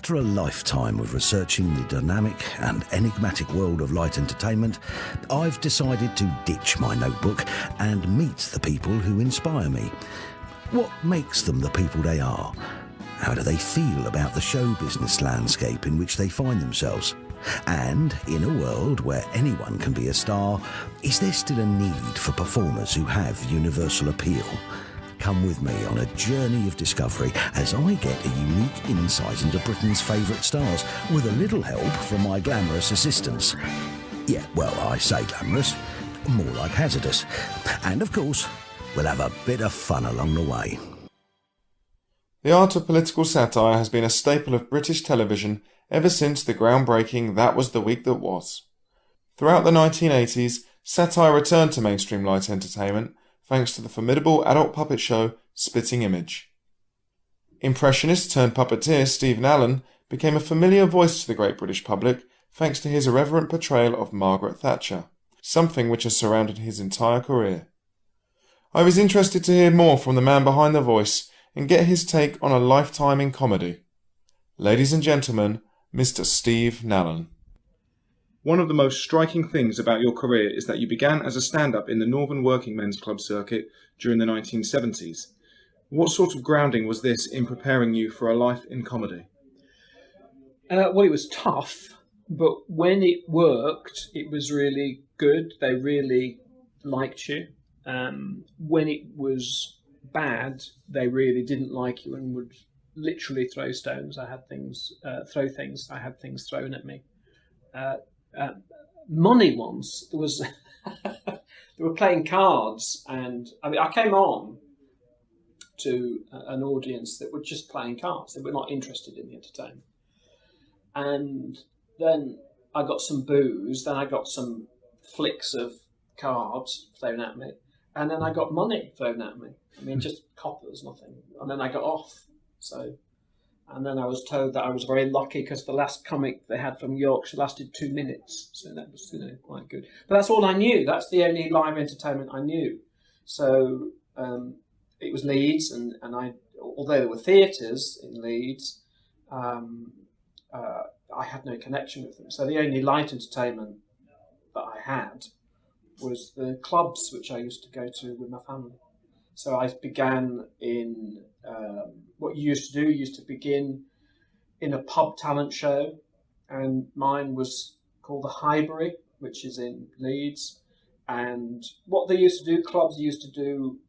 After a lifetime of researching the dynamic and enigmatic world of light entertainment, I've decided to ditch my notebook and meet the people who inspire me. What makes them the people they are? How do they feel about the show business landscape in which they find themselves? And in a world where anyone can be a star, is there still a need for performers who have universal appeal? Come with me on a journey of discovery as I get a unique insight into Britain's favourite stars with a little help from my glamorous assistants. Yeah, well, I say glamorous, more like hazardous. And of course, we'll have a bit of fun along the way. The art of political satire has been a staple of British television ever since the groundbreaking That Was the Week That Was. Throughout the 1980s, satire returned to mainstream light entertainment thanks to the formidable adult puppet show Spitting Image. Impressionist turned puppeteer Steve Nallon became a familiar voice to the great British public thanks to his irreverent portrayal of Margaret Thatcher, something which has surrounded his entire career. I was interested to hear more from the man behind the voice and get his take on a lifetime in comedy. Ladies and gentlemen, Mr. Steve Nallon. One of the most striking things about your career is that you began as a stand-up in the Northern Working Men's Club circuit during the 1970s. What sort of grounding was this in preparing you for a life in comedy? Well, it was tough, but when it worked, it was really good. They really liked you. When it was bad, they really didn't like you and would literally throw stones. I had things thrown at me. Money once, there was they were playing cards, and I came on to an audience that were just playing cards. They were not interested in the entertainment. And then I got some booze, then I got some flicks of cards thrown at me, and then I got money thrown at me. Just coppers, nothing. And then I got off. And then I was told that I was very lucky because the last comic they had from Yorkshire lasted 2 minutes. So that was, quite good. But that's all I knew. That's the only live entertainment I knew. So it was Leeds, and although there were theatres in Leeds, I had no connection with them. So the only light entertainment that I had was the clubs which I used to go to with my family. So I began in what you used to begin in a pub talent show, and mine was called the Highbury, which is in Leeds. And what they used to do, pubs used to do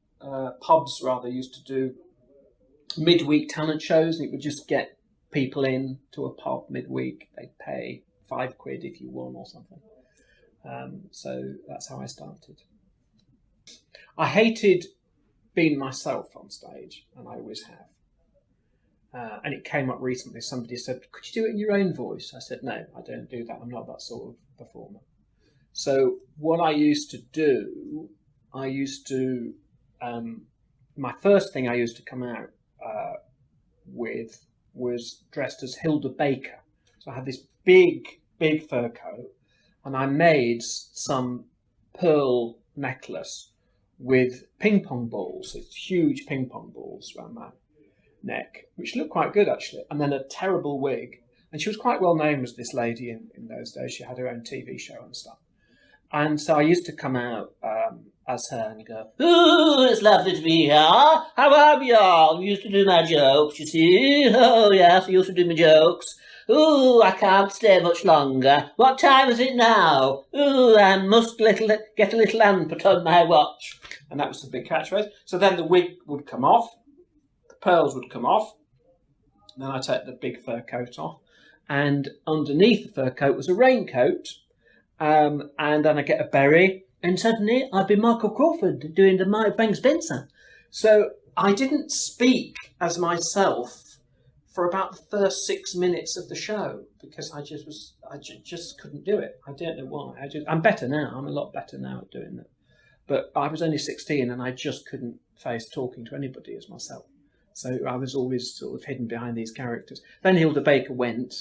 midweek talent shows, and it would just get people in to a pub midweek. They'd pay £5 if you won or something. So that's how I started. I hated being myself on stage, and I always have. And it came up recently. Somebody said, "Could you do it in your own voice?" I said, "No, I don't do that. I'm not that sort of performer." So what I used to do, my first thing I used to come out with was dressed as Hilda Baker. So I had this big fur coat, and I made some pearl necklace with ping pong balls, huge ping pong balls around my neck, which looked quite good actually, and then a terrible wig. And she was quite well known as this lady in those days. She had her own TV show and stuff. And so I used to come out as her and go, "Ooh, it's lovely to be here. How are you all? You used to do my jokes, you see. Oh yes, I used to do my jokes. Ooh, I can't stay much longer. What time is it now? Ooh, I must get a little lamp put on my watch." And that was the big catchphrase. So then the wig would come off, the pearls would come off, then I take the big fur coat off, and underneath the fur coat was a raincoat, and then I get a berry, and suddenly I'd be Michael Crawford doing the Frank Spencer. So I didn't speak as myself for about the first 6 minutes of the show because I just couldn't do it. I don't know why. I'm better now. I'm a lot better now at doing that. But I was only 16 and I just couldn't face talking to anybody as myself. So I was always sort of hidden behind these characters. Then Hilda Baker went,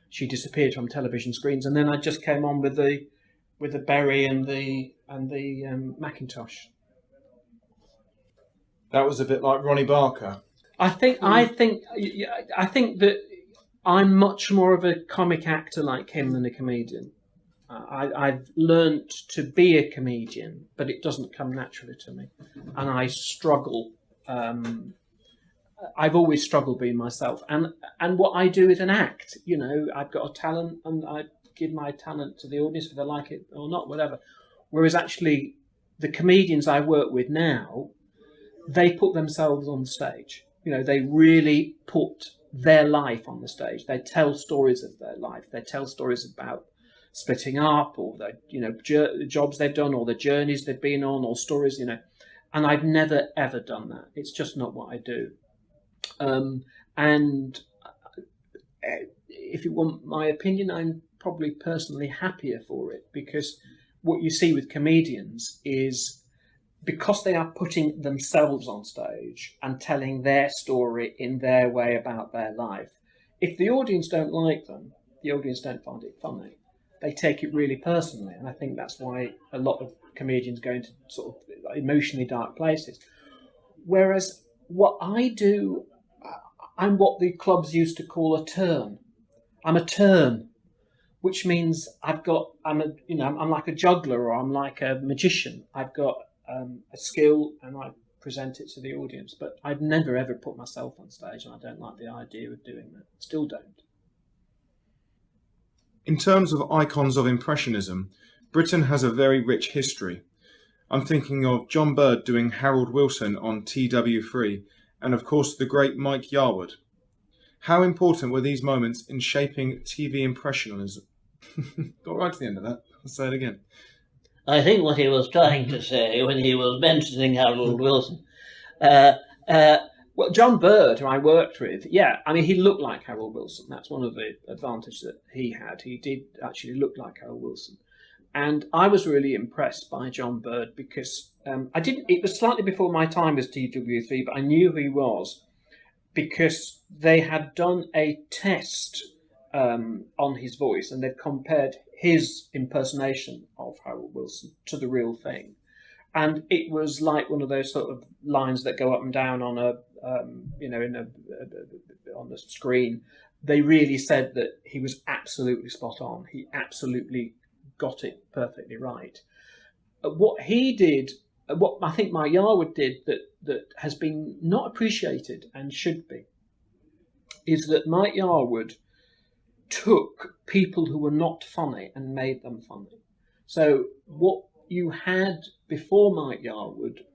she disappeared from television screens, and then I just came on with the berry and the Macintosh. That was a bit like Ronnie Barker. I think that I'm much more of a comic actor like him than a comedian. I've learnt to be a comedian, but it doesn't come naturally to me, and I struggle. I've always struggled being myself, and what I do is an act. You know, I've got a talent, and I give my talent to the audience, whether they like it or not, whatever. Whereas actually, the comedians I work with now, they put themselves on stage. You know, they really put their life on the stage. They tell stories of their life. They tell stories about splitting up, or the jobs they've done, or the journeys they've been on, or stories. You know, and I've never ever done that. It's just not what I do. And if you want my opinion, I'm probably personally happier for it, because what you see with comedians is, because they are putting themselves on stage and telling their story in their way about their life, if the audience don't like them, the audience don't find it funny. They take it really personally, and I think that's why a lot of comedians go into sort of emotionally dark places. Whereas what I do, I'm what the clubs used to call a turn. I'm a turn, which means I'm like a juggler, or I'm like a magician. I've got a skill, and I present it to the audience. But I've never ever put myself on stage, and I don't like the idea of doing that. Still don't. In terms of icons of Impressionism, Britain has a very rich history. I'm thinking of John Bird doing Harold Wilson on TW3, and of course the great Mike Yarwood. How important were these moments in shaping TV Impressionism? Got right to the end of that. I'll say it again. I think what he was trying to say when he was mentioning Harold Wilson. Well, John Bird, who I worked with, he looked like Harold Wilson. That's one of the advantages that he had. He did actually look like Harold Wilson. And I was really impressed by John Bird, because it was slightly before my time as TW3, but I knew who he was because they had done a test on his voice, and they'd compared his impersonation of Harold Wilson to the real thing. And it was like one of those sort of lines that go up and down on on the screen. They really said that he was absolutely spot on. He absolutely got it perfectly right. What he did, what I think Mike Yarwood did that has been not appreciated and should be, is that Mike Yarwood took people who were not funny and made them funny. So what you had before Mike Yarwood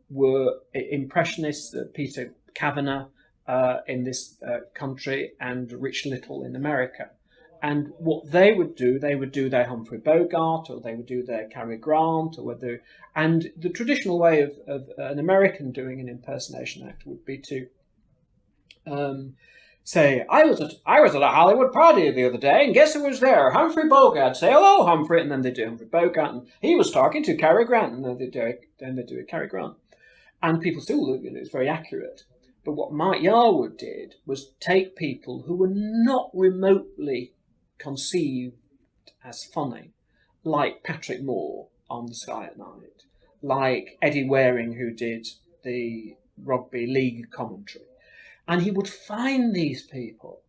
were impressionists, Peter Kavanagh in this country, and Rich Little in America. And what they would do their Humphrey Bogart, or they would do their Cary Grant, and the traditional way of an American doing an impersonation act would be to say, I was at a Hollywood party the other day, and guess who was there? Humphrey Bogart. Say, hello, Humphrey, and then they do Humphrey Bogart, and he was talking to Cary Grant, and then they do a Cary Grant. And people still, it's very accurate. But what Mike Yarwood did was take people who were not remotely conceived as funny, like Patrick Moore on The Sky at Night, like Eddie Waring, who did the rugby league commentary. And he would find these people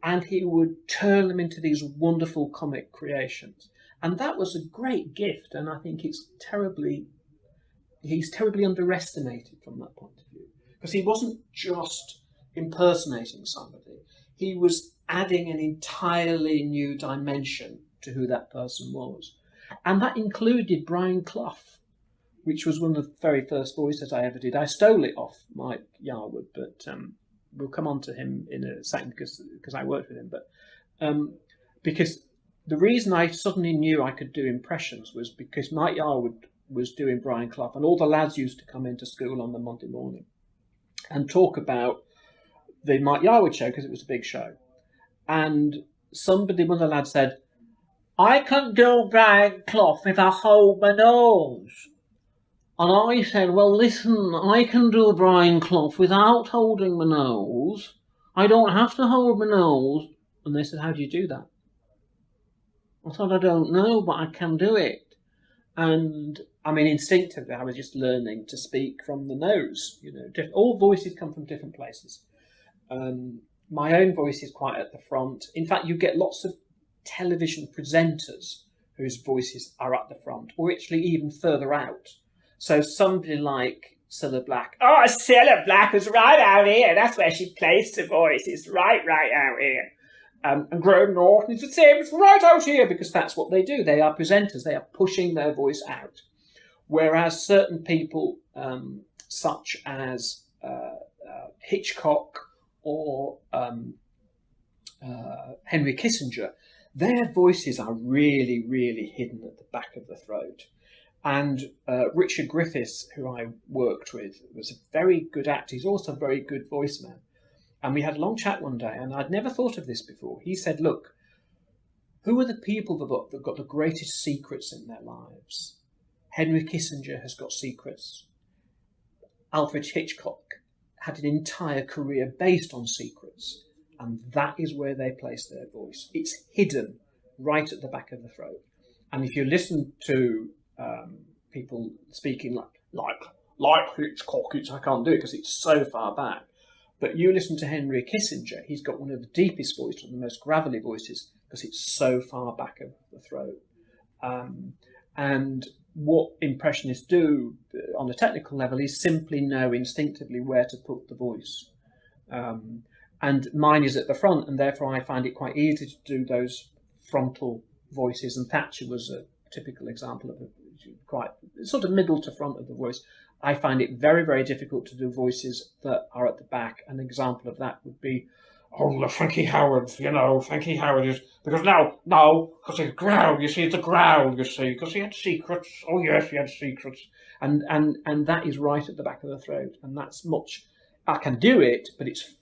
and he would turn them into these wonderful comic creations. And that was a great gift. And I think he's terribly underestimated from that point of view. Because he wasn't just impersonating somebody. He was adding an entirely new dimension to who that person was. And that included Brian Clough, which was one of the very first voices I ever did. I stole it off Mike Yarwood, but we'll come on to him in a second because I worked with him. But because the reason I suddenly knew I could do impressions was because Mike Yarwood was doing Brian Clough, and all the lads used to come into school on the Monday morning and talk about the Mike Yarwood show, because it was a big show. And one of the lads said, I can do Brian Clough if I hold my nose. And I said, well, listen, I can do Brian Clough without holding my nose. I don't have to hold my nose. And they said, how do you do that? I thought, I don't know, but I can do it. And I mean, instinctively, I was just learning to speak from the nose. All voices come from different places. My own voice is quite at the front. In fact, you get lots of television presenters whose voices are at the front, or actually even further out. So somebody like Cilla Black. Oh, Cilla Black is right out here. That's where she placed her voice. It's right out here. And Graham Norton is the same. It's right out here, because that's what they do. They are presenters. They are pushing their voice out. Whereas certain people, such as Hitchcock or Henry Kissinger, their voices are really, really hidden at the back of the throat. And Richard Griffiths, who I worked with, was a very good actor. He's also a very good voice man. And we had a long chat one day, and I'd never thought of this before. He said, look, who are the people that got the greatest secrets in their lives? Henry Kissinger has got secrets. Alfred Hitchcock had an entire career based on secrets. And that is where they place their voice. It's hidden right at the back of the throat. And if you listen to people speaking like Hitchcock, I can't do it because it's so far back. But you listen to Henry Kissinger, he's got one of the deepest voices, one of the most gravelly voices, because it's so far back of the throat. And what impressionists do on a technical level is simply know instinctively where to put the voice. And mine is at the front, and therefore I find it quite easy to do those frontal voices. And Thatcher was a typical example of quite sort of middle to front of the voice. I find it very, very difficult to do voices that are at the back. An example of that would be, the Frankie Howard, Frankie Howard is, because because it's growl, you see, it's a growl, you see, because he had secrets. Oh yes, he had secrets. And that is right at the back of the throat. And that's I can do it, but it's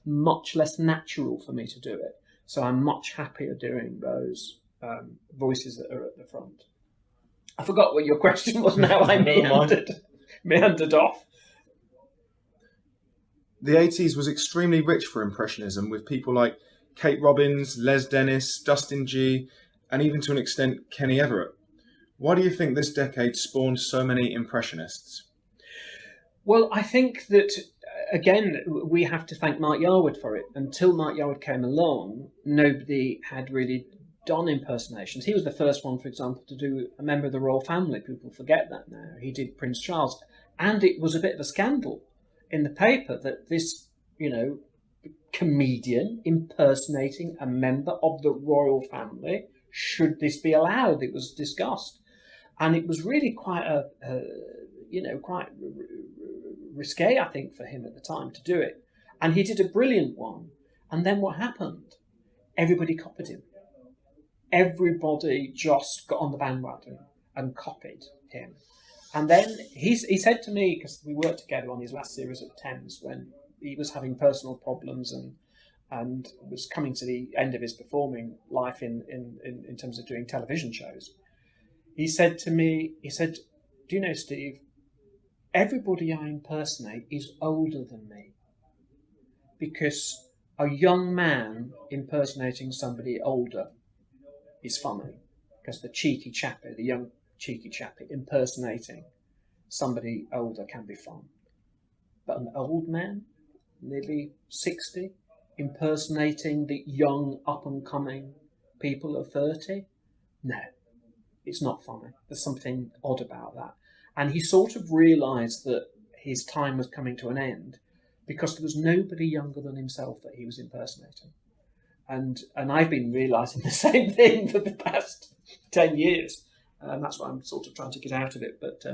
much less natural for me to do it. So I'm much happier doing those voices that are at the front. I forgot what your question was now. I meandered off. The 80s was extremely rich for Impressionism, with people like Kate Robbins, Les Dennis, Dustin G, and even to an extent Kenny Everett. Why do you think this decade spawned so many Impressionists? Well, I think that, again, we have to thank Mark Yarwood for it. Until Mark Yarwood came along, nobody had really done impersonations. He was the first one, for example, to do a member of the royal family. People forget that now. He did Prince Charles. And it was a bit of a scandal in the paper that this, comedian impersonating a member of the royal family, should this be allowed? It was discussed. And it was really quite quite risque, I think, for him at the time to do it. And he did a brilliant one. And then what happened? Everybody copied him. Everybody just got on the bandwagon and copied him. And then he said to me, because we worked together on his last series of Thames, when he was having personal problems and was coming to the end of his performing life in terms of doing television shows. He said to me, do you know, Steve, everybody I impersonate is older than me, because a young man impersonating somebody older is funny, because the young cheeky chappy impersonating somebody older can be fun. But an old man, nearly 60, impersonating the young up-and-coming people of 30, no, it's not funny. There's something odd about that. And he sort of realised that his time was coming to an end because there was nobody younger than himself that he was impersonating. And I've been realising the same thing for the past 10 years. And that's why I'm sort of trying to get out of it. But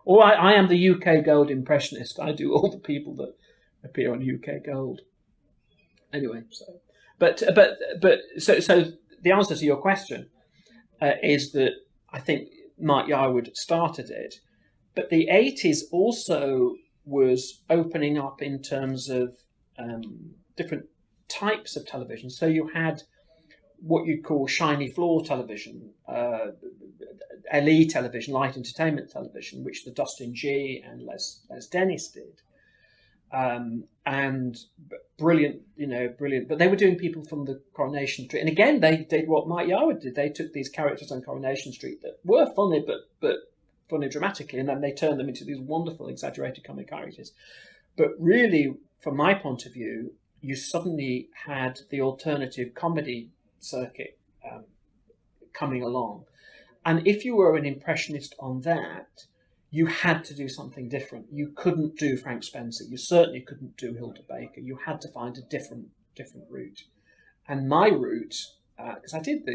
I am the UK Gold impressionist. I do all the people that appear on UK Gold. Anyway, so the answer to your question is that I think Mark Yarwood started it, but the 80s also was opening up in terms of different types of television. So you had what you'd call shiny floor television, LE television, light entertainment television, which the Dustin G and Les Dennis did. And brilliant. But they were doing people from the Coronation Street. And again, they did what Mike Yarwood did. They took these characters on Coronation Street that were funny, but funny dramatically, and then they turned them into these wonderful, exaggerated comic characters. But really, from my point of view, you suddenly had the alternative comedy circuit coming along. And if you were an impressionist on that, you had to do something different. You couldn't do Frank Spencer. You certainly couldn't do Hilda Baker. You had to find a different route. And my route, because I did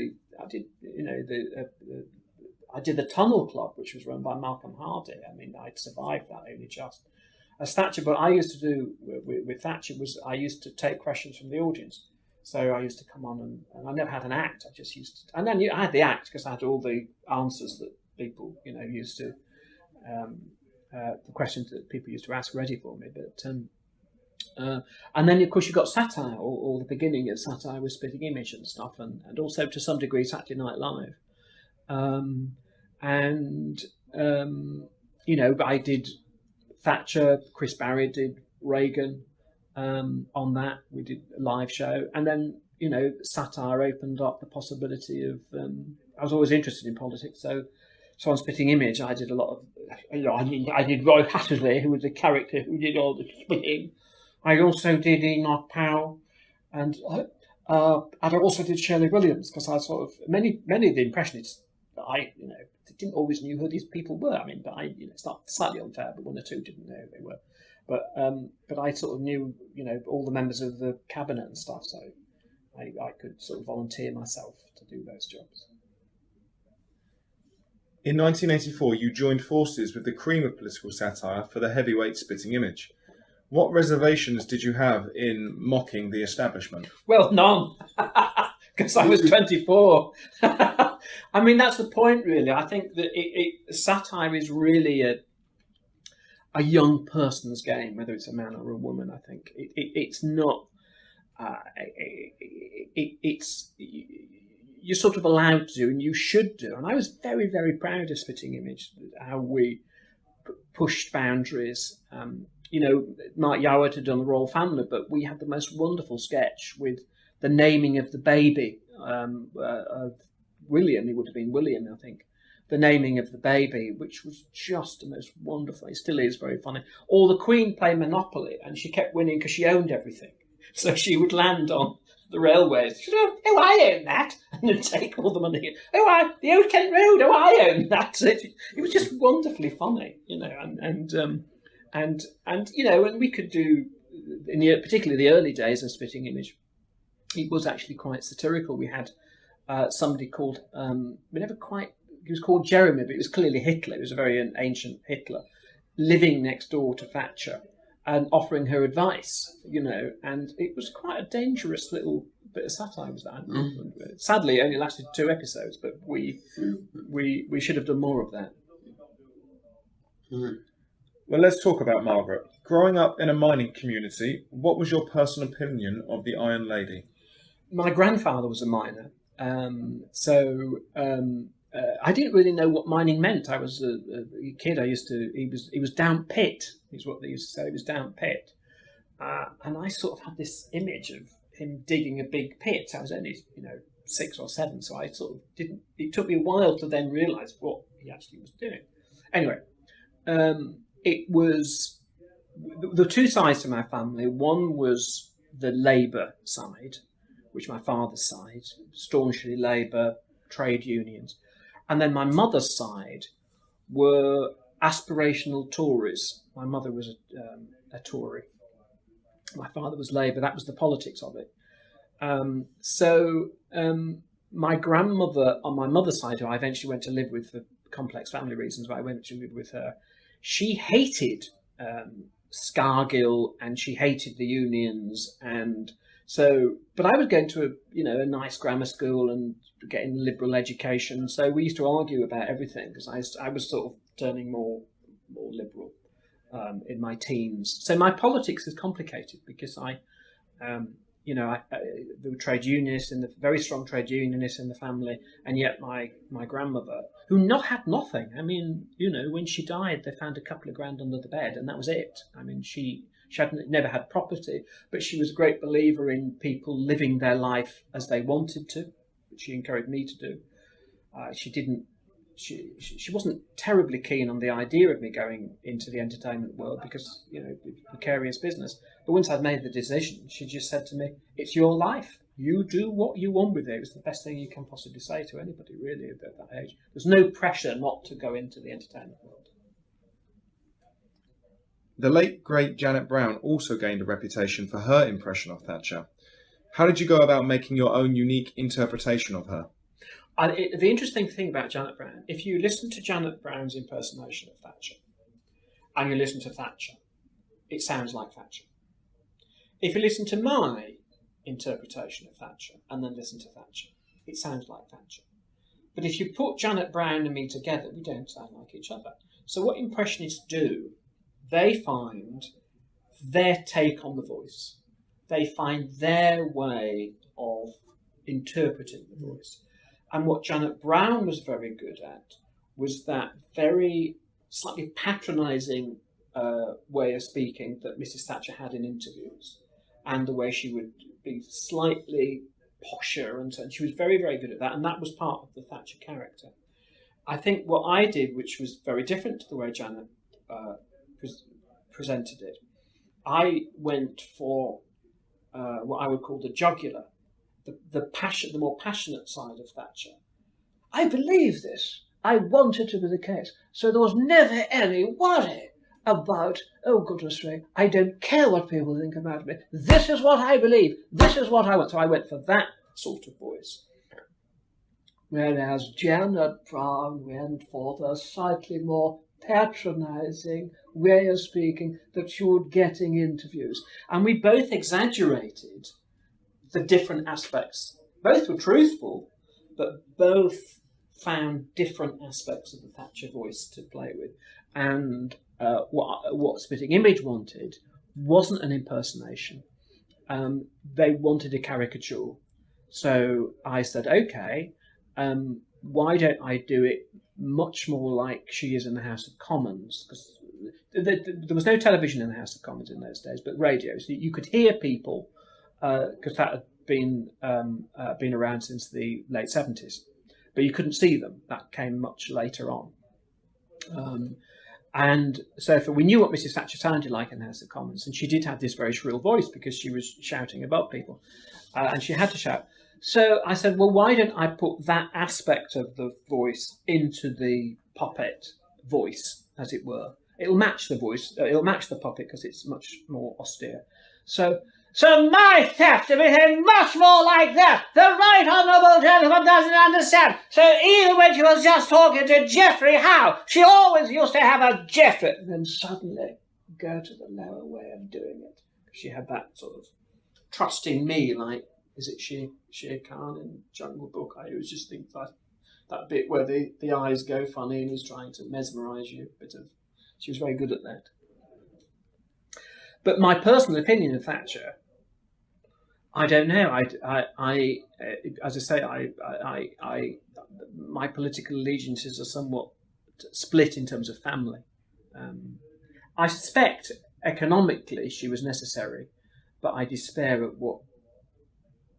the Tunnel Club, which was run by Malcolm Hardy. I mean, I'd survived that only just as Thatcher. But I used to do with Thatcher was I used to take questions from the audience. So I used to come on and I never had an act. I just used to, and then I had the act because I had all the answers that people used to. The questions that people used to ask ready for me, but and then of course you got Satire, or the beginning of Satire with Spitting Image and stuff, and also to some degree Saturday Night Live, I did Thatcher, Chris Barry did Reagan, on that we did a live show, and then Satire opened up the possibility of. I was always interested in politics, so on Spitting Image, I did a lot of, I did Roy Hattersley, who was the character who did all the spitting. I also did Enoch Powell, and I also did Shirley Williams, because I sort of, many of the impressionists, I didn't always knew who these people were. I mean, but it's not slightly unfair, but one or two didn't know who they were. But I sort of knew, all the members of the cabinet and stuff, so I could sort of volunteer myself to do those jobs. In 1984, you joined forces with the cream of political satire for the heavyweight Spitting Image. What reservations did you have in mocking the establishment? Well, none, because I was 24. I mean, that's the point, really. I think that satire is really a young person's game, whether it's a man or a woman. I think it's not. It's you're sort of allowed to do, and you should do. And I was very, very proud of Spitting Image, how we pushed boundaries. Mark Yoward had done the Royal Family, but we had the most wonderful sketch with the naming of the baby of William. It would have been William, I think. The naming of the baby, which was just the most wonderful. It still is very funny. Or the Queen played Monopoly, and she kept winning because she owned everything. So she would land on the railways. She'd go, "Oh, I own that," and then take all the money. The Old Kent Road. Oh, I own that. It was just wonderfully funny, and we could do, particularly the early days of Spitting Image, it was actually quite satirical. We had somebody called, he was called Jeremy, but it was clearly Hitler. It was a very ancient Hitler, living next door to Thatcher and offering her advice, and it was quite a dangerous little bit of satire, was that. Sadly, it only lasted 2 episodes, but we should have done more of that. Well, let's talk about Margaret. Growing up in a mining community, what was your personal opinion of the Iron Lady? My grandfather was a miner, I didn't really know what mining meant. I was a kid. He was down pit, is what they used to say. He was down pit. And I sort of had this image of him digging a big pit. I was only, 6 or 7, so I sort of didn't, it took me a while to then realise what he actually was doing. Anyway, it was the 2 sides to my family. One was the Labour side, which my father's side, staunchly Labour, trade unions. And then my mother's side were aspirational Tories. My mother was a Tory. My father was Labour. That was the politics of it. My grandmother on my mother's side, who I eventually went to live with for complex family reasons, but I went to live with her, she hated Scargill and she hated the unions. But I was going to a nice grammar school and getting liberal education, so we used to argue about everything because I was sort of turning more liberal in my teens. So my politics is complicated because there were trade unionists and the very strong trade unionists in the family, and yet my grandmother, who had nothing. I mean, when she died, they found a couple of grand under the bed, and that was it. I mean, she never had property, but she was a great believer in people living their life as they wanted to, which she encouraged me to do. She didn't she wasn't terribly keen on the idea of me going into the entertainment world because, it's precarious business. But once I'd made the decision, she just said to me, "It's your life. You do what you want with it." It was the best thing you can possibly say to anybody, really, at that age. There's no pressure not to go into the entertainment world. The late, great Janet Brown also gained a reputation for her impression of Thatcher. How did you go about making your own unique interpretation of her? The interesting thing about Janet Brown, if you listen to Janet Brown's impersonation of Thatcher, and you listen to Thatcher, it sounds like Thatcher. If you listen to my interpretation of Thatcher, and then listen to Thatcher, it sounds like Thatcher. But if you put Janet Brown and me together, we don't sound like each other. So what Impressionists do, they find their take on the voice. They find their way of interpreting the voice. And what Janet Brown was very good at was that very slightly patronising way of speaking that Mrs. Thatcher had in interviews, and the way she would be slightly posher, and so on. She was very, very good at that, and that was part of the Thatcher character. I think what I did, which was very different to the way Janet presented it, I went for what I would call the jugular, the more passionate side of Thatcher. "I believe this. I want it to be the case. So there was never any worry about, oh goodness me, I don't care what people think about me. This is what I believe. This is what I want." So I went for that sort of voice. Whereas Janet Brown went for the slightly more patronising way of speaking that you would get in interviews. And we both exaggerated the different aspects. Both were truthful, but both found different aspects of the Thatcher voice to play with. And what Spitting Image wanted wasn't an impersonation. They wanted a caricature. So I said, okay, why don't I do it much more like she is in the House of Commons? Because there was no television in the House of Commons in those days, but radio. So you could hear people, because that had been around since the late 70s. But you couldn't see them. That came much later on. And so we knew what Mrs. Thatcher sounded like in the House of Commons, and she did have this very shrill voice because she was shouting above people, and she had to shout. So I said, well, why don't I put that aspect of the voice into the puppet voice, as it were? It'll match the voice, it'll match the puppet because it's much more austere. So my theft became much more like that. The right honourable gentleman doesn't understand. So even when she was just talking to Geoffrey Howe, she always used to have a Geoffrey. And then suddenly go to the lower way of doing it. She had that sort of trusting me, like, is it Shere Khan in Jungle Book? I always just think that bit where the eyes go funny and he's trying to mesmerise you. She was very good at that. But my personal opinion of Thatcher, I don't know. I as I say, my political allegiances are somewhat split in terms of family. I suspect economically she was necessary, but I despair at what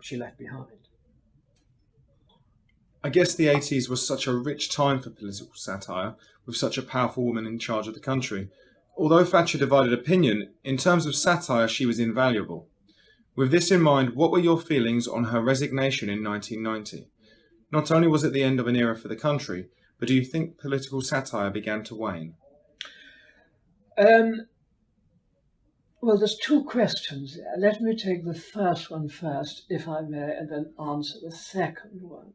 she left behind. I guess the 80s was such a rich time for political satire, with such a powerful woman in charge of the country. Although Thatcher divided opinion, in terms of satire she was invaluable. With this in mind, what were your feelings on her resignation in 1990? Not only was it the end of an era for the country, but do you think political satire began to wane? Well, there's two questions there. Let me take the first one first, if I may, and then answer the second one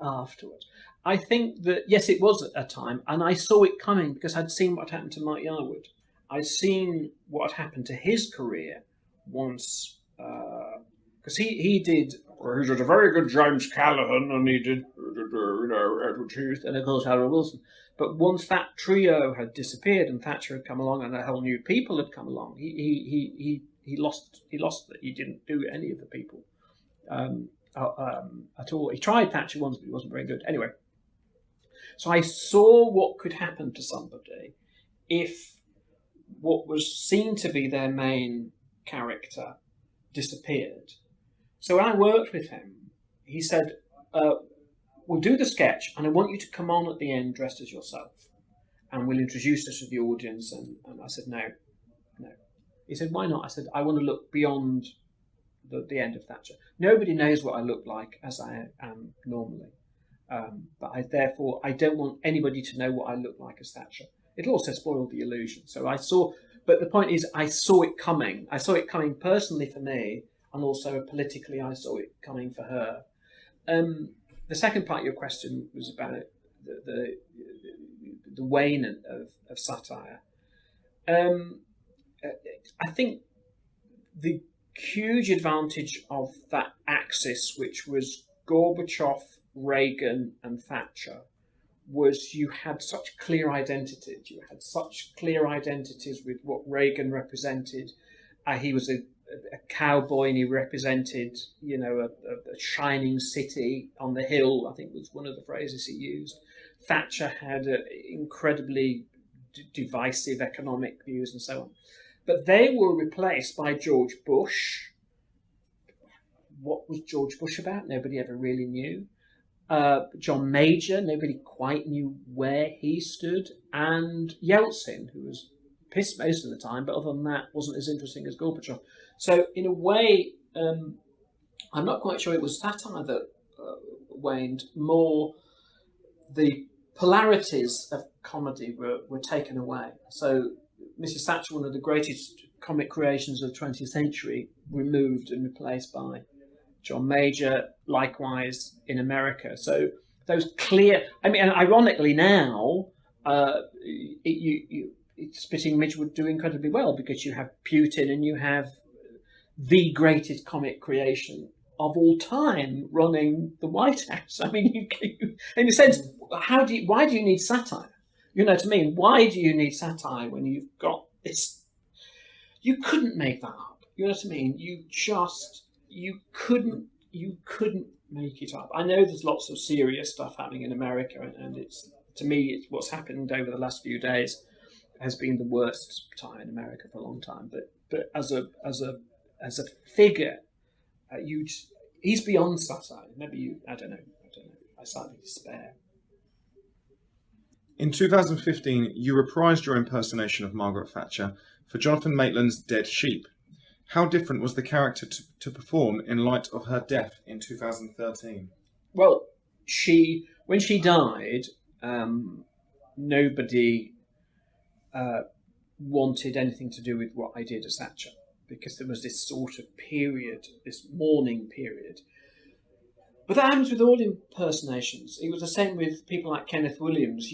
afterwards. I think that, yes, it was a time, and I saw it coming because I'd seen what happened to Mark Yarwood. I'd seen what had happened to his career once, because he did a very good James Callaghan, and he did, Edward Heath, and of course Harold Wilson. But once that trio had disappeared and Thatcher had come along and a whole new people had come along, he lost that. He didn't do any of the people at all. He tried Thatcher once, but he wasn't very good. Anyway, so I saw what could happen to somebody if what was seen to be their main character disappeared. So when I worked with him, he said, we'll do the sketch, and I want you to come on at the end dressed as yourself, and we'll introduce us to the audience. And I said, no. He said, why not? I said, I want to look beyond the end of Thatcher. Nobody knows what I look like as I am normally. But I don't want anybody to know what I look like as Thatcher. It'll also spoil the illusion. But the point is, I saw it coming. I saw it coming personally for me, and also politically, I saw it coming for her. The second part of your question was about the wane of satire. I think the huge advantage of that axis, which was Gorbachev, Reagan, and Thatcher, was you had such clear identities. You had such clear identities with what Reagan represented. He was a cowboy, and he represented, a shining city on the hill, I think was one of the phrases he used. Thatcher had incredibly divisive economic views and so on. But they were replaced by George Bush. What was George Bush about? Nobody ever really knew. John Major, nobody quite knew where he stood. And Yeltsin, who was pissed most of the time, but other than that, wasn't as interesting as Gorbachev. So in a way, I'm not quite sure it was satire that waned. More the polarities of comedy were taken away. So Mrs. Thatcher, one of the greatest comic creations of the 20th century, removed and replaced by John Major, likewise in America. So those clear, and ironically now, Spitting Image would do incredibly well because you have Putin and you have the greatest comic creation of all time running the White House. You in a sense, why do you need satire? You know what I mean? Why do you need satire when you've got this? You couldn't make that up. You know what I mean? You couldn't make it up. I know there's lots of serious stuff happening in America, and it's, to me, it's what's happened over the last few days has been the worst time in America for a long time. But as a figure, he's beyond satire. Maybe I don't know. I slightly despair. In 2015, you reprised your impersonation of Margaret Thatcher for Jonathan Maitland's Dead Sheep. How different was the character to perform in light of her death in 2013? Well, when she died, nobody wanted anything to do with what I did as Thatcher, because there was this sort of period, this mourning period. But that happens with all impersonations. It was the same with people like Kenneth Williams.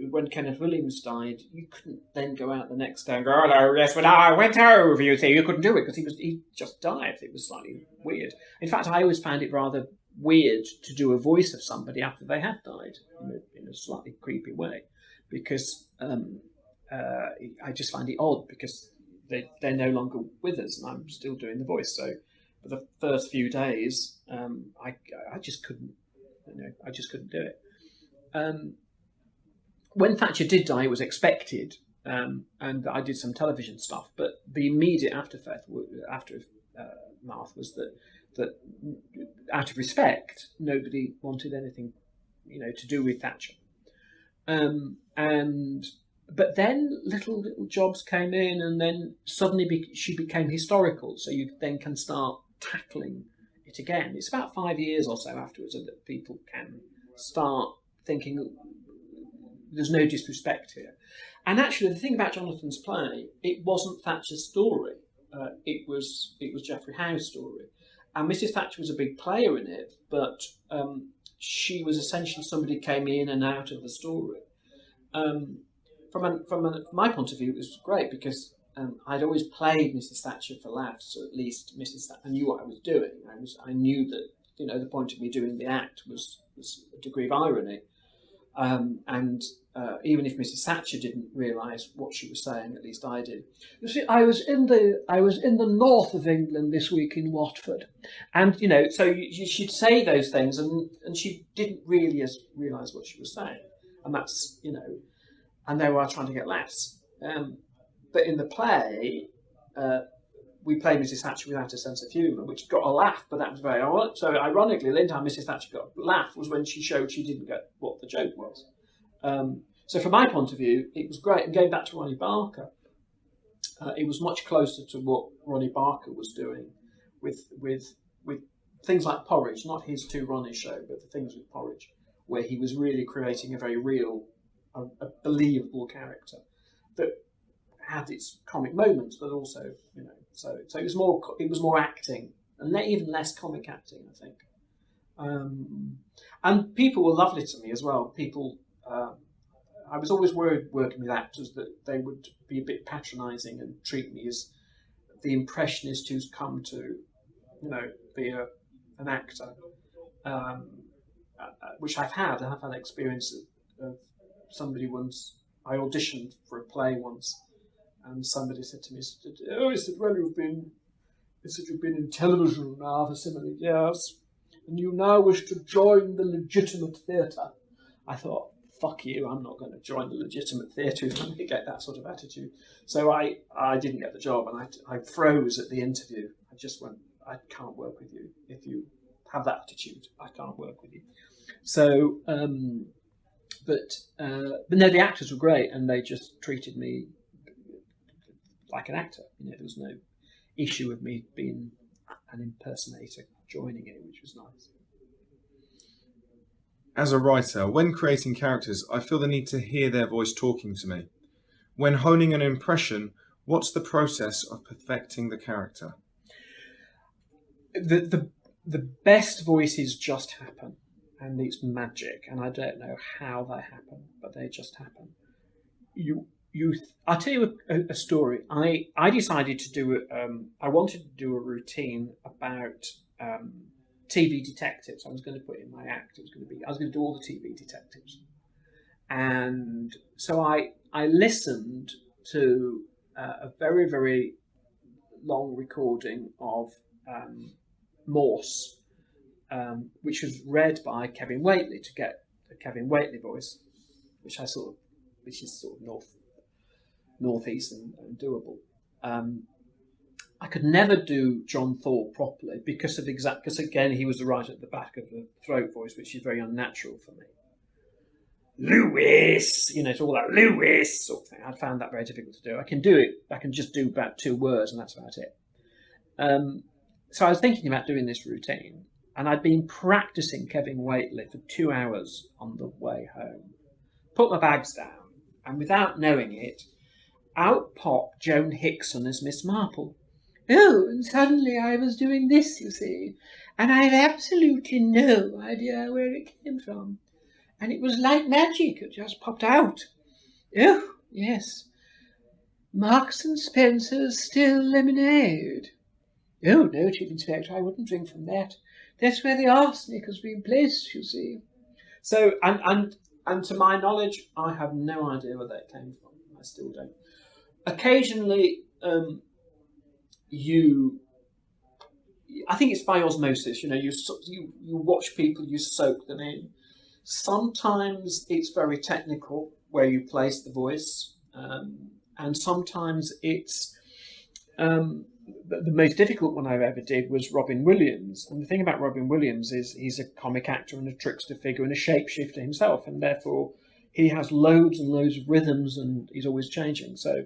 When Kenneth Williams died, you couldn't then go out the next day and go, "Oh no, yes, but I went over." You couldn't do it because he just died. It was slightly weird. In fact, I always found it rather weird to do a voice of somebody after they had died in a slightly creepy way, because I just find it odd because they're no longer with us, and I'm still doing the voice. So for the first few days, I just couldn't, I just couldn't do it. When Thatcher did die, it was expected, and I did some television stuff. But the immediate aftermath was that out of respect, nobody wanted anything, to do with Thatcher. But then little jobs came in, and then suddenly she became historical. So you then can start tackling it again. It's about 5 years or so afterwards that people can start thinking there's no disrespect here. And actually, the thing about Jonathan's play, it wasn't Thatcher's story. It was Geoffrey Howe's story. And Mrs. Thatcher was a big player in it, but she was essentially somebody who came in and out of the story. From my point of view, it was great because I'd always played Mrs. Thatcher for laughs, so at least Mrs. Thatcher, I knew what I was doing. I knew that the point of me doing the act was a degree of irony, and even if Mrs. Thatcher didn't realise what she was saying, at least I did. You see, I was in the north of England this week in Watford, and so she'd say those things, and she didn't really realise what she was saying, and that's and they were trying to get laughs. But in the play, we played Mrs. Thatcher without a sense of humour, which got a laugh, but that was very odd. So ironically, the only time Mrs. Thatcher got a laugh was when she showed she didn't get what the joke was. So from my point of view, it was great. And going back to Ronnie Barker, it was much closer to what Ronnie Barker was doing with things like Porridge, not his two Ronnie show, but the things with Porridge, where he was really creating a very real, a believable character that had its comic moments, but also, so it was more acting, and even less comic acting, I think. And people were lovely to me as well. People, I was always worried working with actors that they would be a bit patronising and treat me as the impressionist who's come to, be an actor, which I've had. I've had experience of somebody once. I auditioned for a play once, and somebody said to me, he said, well, you've been in television now for so many years, and you now wish to join the legitimate theatre. I thought, fuck you, I'm not going to join the legitimate theatre if I'm going to get that sort of attitude. So I didn't get the job, and I froze at the interview. I just went, I can't work with you. If you have that attitude, I can't work with you. So, but no, the actors were great, and they just treated me like an actor. There was no issue with me being an impersonator joining it, which was nice. As a writer, when creating characters, I feel the need to hear their voice talking to me. When honing an impression, what's the process of perfecting the character? The best voices just happen, and it's magic, and I don't know how they happen, but they just happen. I'll tell you a story. I decided to do I wanted to do a routine about TV detectives. I was going to put in my act. I was going to do all the TV detectives, and so I listened to a very, very long recording of Morse, which was read by Kevin Whately to get the Kevin Whately voice, which is sort of northeast and doable. I could never do John Thorpe properly because again he was right at the back of the throat voice, which is very unnatural for me. Lewis, it's all that Lewis sort of thing. I found that very difficult to do. I can do it. I can just do about 2 words, and that's about it. So I was thinking about doing this routine, and I'd been practicing Kevin Whately for 2 hours on the way home. Put my bags down, and without knowing it, out popped Joan Hickson as Miss Marple. Oh, and suddenly I was doing this, you see, and I had absolutely no idea where it came from. And it was like magic, it just popped out. Oh, yes. Marks and Spencer's still lemonade. Oh, no, Chief Inspector, I wouldn't drink from that. That's where the arsenic has been placed, you see. So, and to my knowledge, I have no idea where that came from. I still don't. Occasionally, I think it's by osmosis. You watch people, you soak them in. Sometimes it's very technical where you place the voice, and sometimes it's the most difficult one I ever did was Robin Williams. And the thing about Robin Williams is he's a comic actor and a trickster figure and a shapeshifter himself, and therefore he has loads and loads of rhythms, and he's always changing. So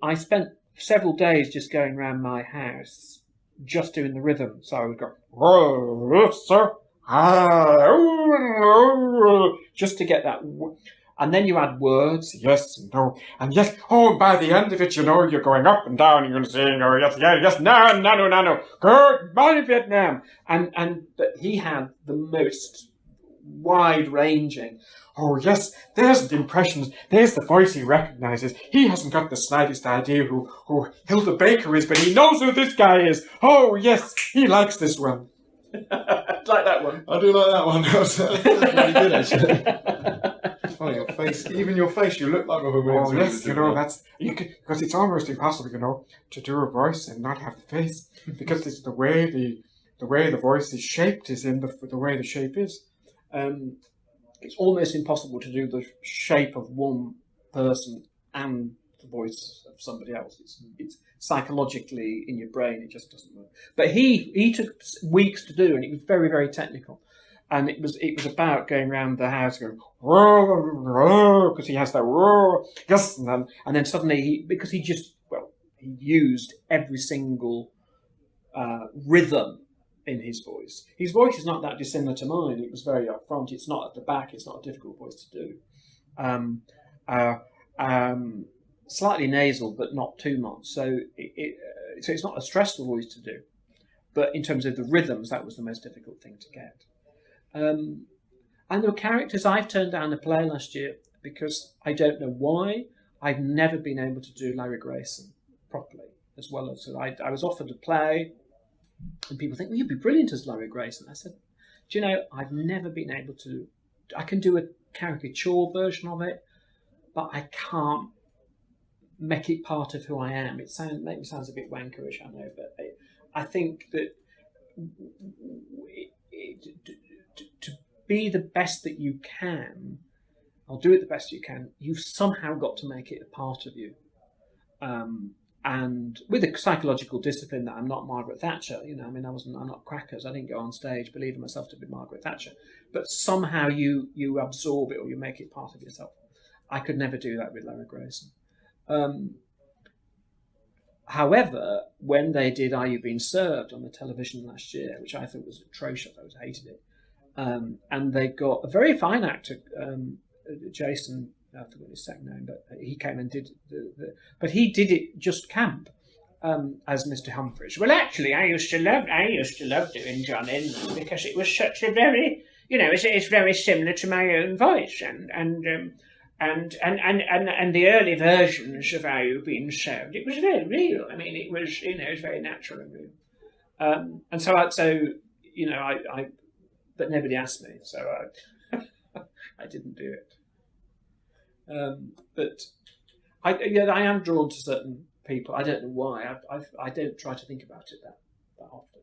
I spent several days just going around my house just doing the rhythm. So I would go, oh, yes, sir. Just to get that, and then you add words, yes, no, and yes, oh, by the end of it, you're going up and down, you're going to sing, oh, yes, yeah, yes, no, good morning, Vietnam, but he had the most wide-ranging, oh, yes, there's the impressions, there's the voice he recognises, he hasn't got the slightest idea who Hilda Baker is, but he knows who this guy is, oh, yes, he likes this one. Like that one. I do like that one. That's really good, actually. It's funny, your face, you look like Robin Williams. Oh, yes, that's because it's almost impossible, to do a voice and not have the face, because it's the way the voice is shaped is in the way the shape is. It's almost impossible to do the shape of one person and the voice of somebody else. It's psychologically in your brain, it just doesn't work. But he took weeks to do, and it was very, very technical. And it was about going around the house going, because he has that, yes, and then suddenly, because he used every single rhythm in his voice. His voice is not that dissimilar to mine. It was very up front. It's not at the back. It's not a difficult voice to do. Slightly nasal, but not too much. So it's not a stressful voice to do. But in terms of the rhythms, that was the most difficult thing to get. And there were characters I've turned down to play last year because I don't know why. I've never been able to do Larry Grayson properly as well as I was offered to play, and people think, well, you'd be brilliant as Larry Grayson. I said, do you know, I've never been able to. I can do a caricature version of it, but I can't make it part of who I am. It sounds a bit wankerish, I know, but I think that to be the best that you can, or do it the best you can, you've somehow got to make it a part of you. And with a psychological discipline that I'm not Margaret Thatcher, I'm not crackers. I didn't go on stage believing myself to be Margaret Thatcher, but somehow you absorb it or you make it part of yourself. I could never do that with Larry Grayson. However, when they did Are You Being Served on the television last year, which I thought was atrocious, I hated it, and they got a very fine actor, Jason, I forgot his second name, but he came and did but he did it just camp as Mr. Humphreys. Well, actually, I used to love doing John Inman because it was such a very, it's very similar to my own voice, and the early versions of Are You Being Served, it was very real. I mean, it was very natural and real. And so I but nobody asked me, so I didn't do it. But I am drawn to certain people. I don't know why. I don't try to think about it that often.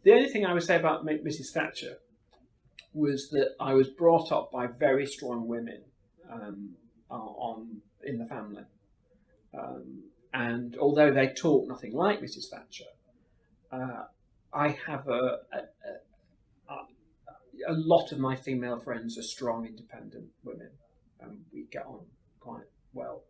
The only thing I would say about Mrs. Thatcher was that I was brought up by very strong women in the family, and although they talk nothing like Mrs. Thatcher, I have a lot of my female friends are strong, independent women. We get on quite well.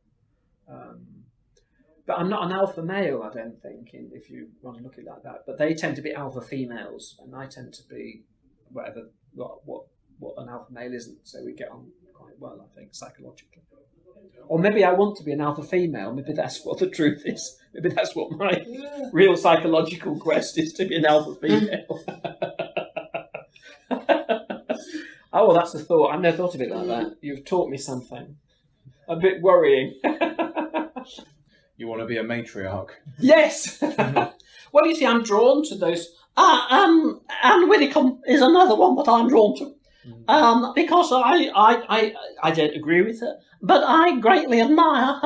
But I'm not an alpha male, I don't think, if you want to look at it like that. But they tend to be alpha females, and I tend to be what an alpha male isn't. So we get on quite well, I think, psychologically. Or maybe I want to be an alpha female. Maybe that's what the truth is. Maybe that's what my real psychological quest is, to be an alpha female. Oh, well, that's a thought. I've never thought of it like that. You've taught me something. A bit worrying. You want to be a matriarch? Yes! Well, you see, I'm drawn to those. Anne Widdecombe is another one that I'm drawn to. Because I don't agree with her, but I greatly admire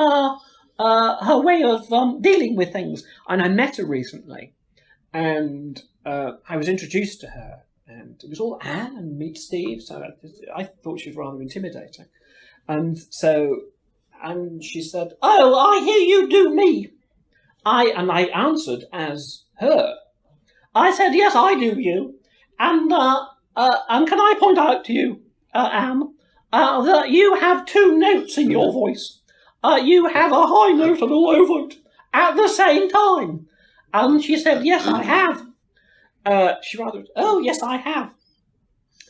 her way of dealing with things. And I met her recently, and I was introduced to her. And it was all Anne and meet Steve, so I thought she was rather intimidating. And she said, "Oh, I hear you do me." I answered as her. I said, "Yes, I do you." And can I point out to you, Anne, that you have two notes in your voice. You have a high note and a low note at the same time. And she said, "Yes, I have." She rather, "Oh, yes, I have."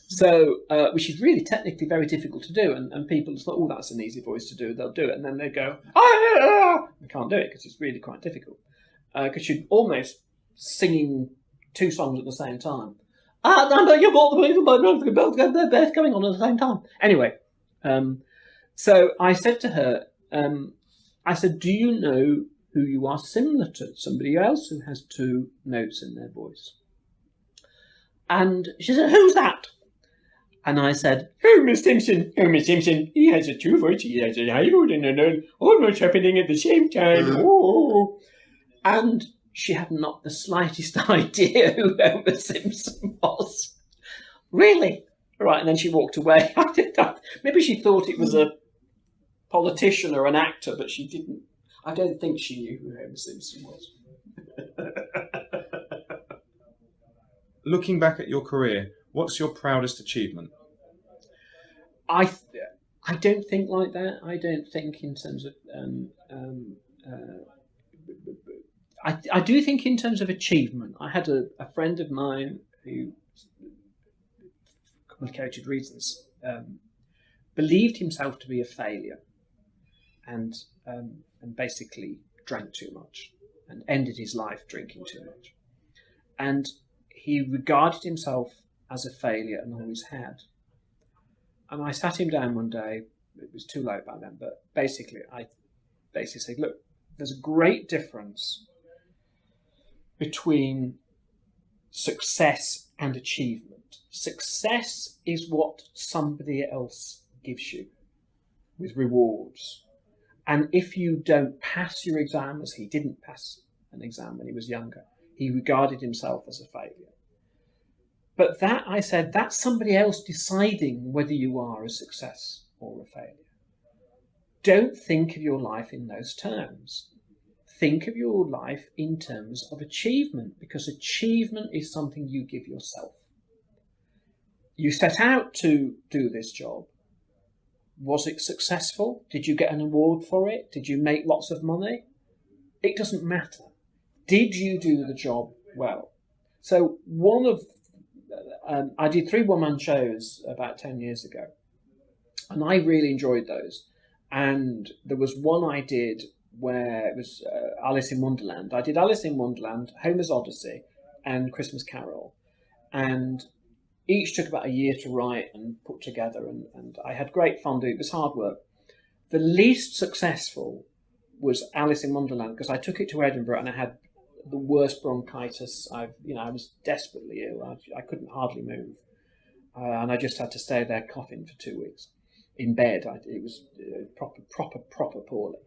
So, which is really technically very difficult to do, and people thought, "Oh, that's an easy voice to do." They'll do it, and then they go, "Ah!" They can't do it because it's really quite difficult. Because you're almost singing two songs at the same time. You've got them both going on at the same time. Anyway, so I said to her, I said, "Do you know who you are similar to? Somebody else who has two notes in their voice." And she said, "Who's that?" And I said, Homer Simpson. Homer Simpson, he has a two voice, he has a high note and a low, almost happening at the same time. Oh. And she had not the slightest idea who Homer Simpson was. Really? Right, and then she walked away. Maybe she thought it was a politician or an actor, but she didn't. I don't think she knew who Homer Simpson was. Looking back at your career, what's your proudest achievement? I don't think like that. I don't think in terms of I do think in terms of achievement. I had a friend of mine who, for complicated reasons, believed himself to be a failure, and basically drank too much and ended his life drinking too much, and he regarded himself as a failure and always had. And I sat him down one day. It was too late by then, but I said, look, there's a great difference between success and achievement. Success is what somebody else gives you with rewards. And if you don't pass your exam, as he didn't pass an exam when he was younger, he regarded himself as a failure. But that, I said, that's somebody else deciding whether you are a success or a failure. Don't think of your life in those terms. Think of your life in terms of achievement, because achievement is something you give yourself. You set out to do this job. Was it successful? Did you get an award for it? Did you make lots of money? It doesn't matter. Did you do the job well? So I did 3 one-man shows about 10 years ago, and I really enjoyed those. And there was one I did where it was Alice in Wonderland. I did Alice in Wonderland, Homer's Odyssey, and Christmas Carol. And each took about a year to write and put together, and I had great fun doing it. It was hard work. The least successful was Alice in Wonderland, because I took it to Edinburgh and I had the worst bronchitis. I was desperately ill. I couldn't hardly move. And I just had to stay there coughing for 2 weeks in bed. It was proper poorly.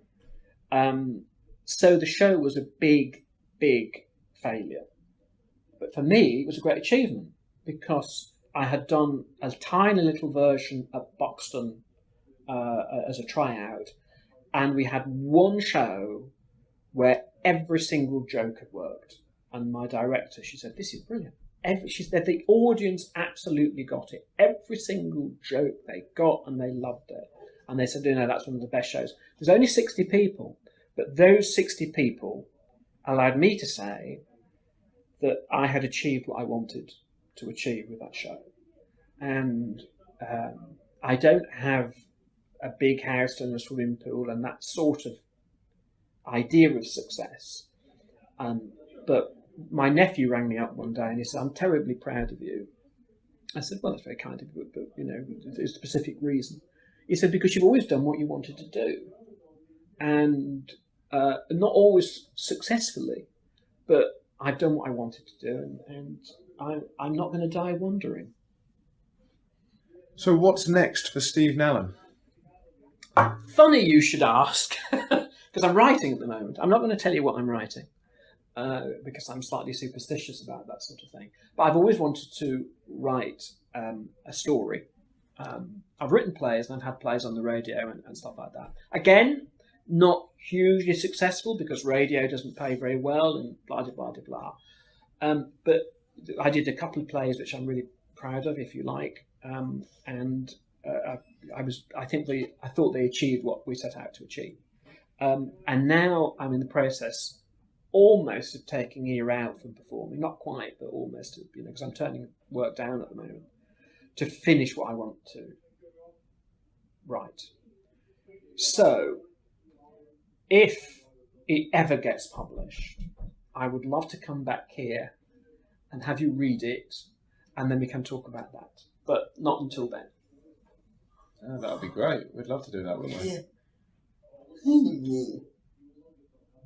So the show was a big failure. But for me, it was a great achievement, because I had done a tiny little version at Buxton as a tryout, and we had one show where every single joke had worked. And my director, she said, this is brilliant. She said the audience absolutely got it. Every single joke they got, and they loved it. And they said, that's one of the best shows. There's only 60 people, but those 60 people allowed me to say that I had achieved what I wanted to achieve with that show. And I don't have a big house and a swimming pool and that sort of idea of success. But my nephew rang me up one day and he said, I'm terribly proud of you. I said, well, that's very kind of you, but there's a specific reason. He said, because you've always done what you wanted to do. And not always successfully, but I've done what I wanted to do, and I'm not going to die wondering. So what's next for Steve Nallon? Funny you should ask, because I'm writing at the moment. I'm not going to tell you what I'm writing, because I'm slightly superstitious about that sort of thing. But I've always wanted to write a story. I've written plays, and I've had plays on the radio and stuff like that. Again, not hugely successful, because radio doesn't pay very well, and blah, blah, blah, blah. But I did a couple of plays which I'm really proud of, if you like. And I thought they achieved what we set out to achieve. And now I'm in the process almost of taking a year out from performing, not quite, but almost, because I'm turning work down at the moment to finish what I want to write. So if it ever gets published, I would love to come back here and have you read it, and then we can talk about that. But not until then. Oh, that would be great. We'd love to do that, wouldn't we?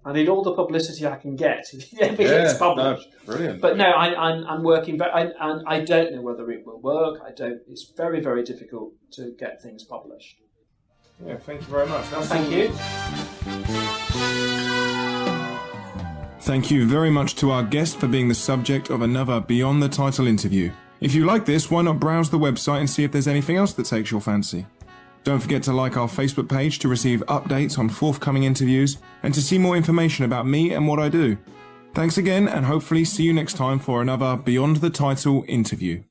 I need all the publicity I can get if it gets published. No, brilliant. But no, I'm working, and I don't know whether it will work. It's very, very difficult to get things published. Yeah, thank you very much. Thank you. Thank you very much to our guest for being the subject of another Beyond the Title interview. If you like this, why not browse the website and see if there's anything else that takes your fancy? Don't forget to like our Facebook page to receive updates on forthcoming interviews and to see more information about me and what I do. Thanks again, and hopefully see you next time for another Beyond the Title interview.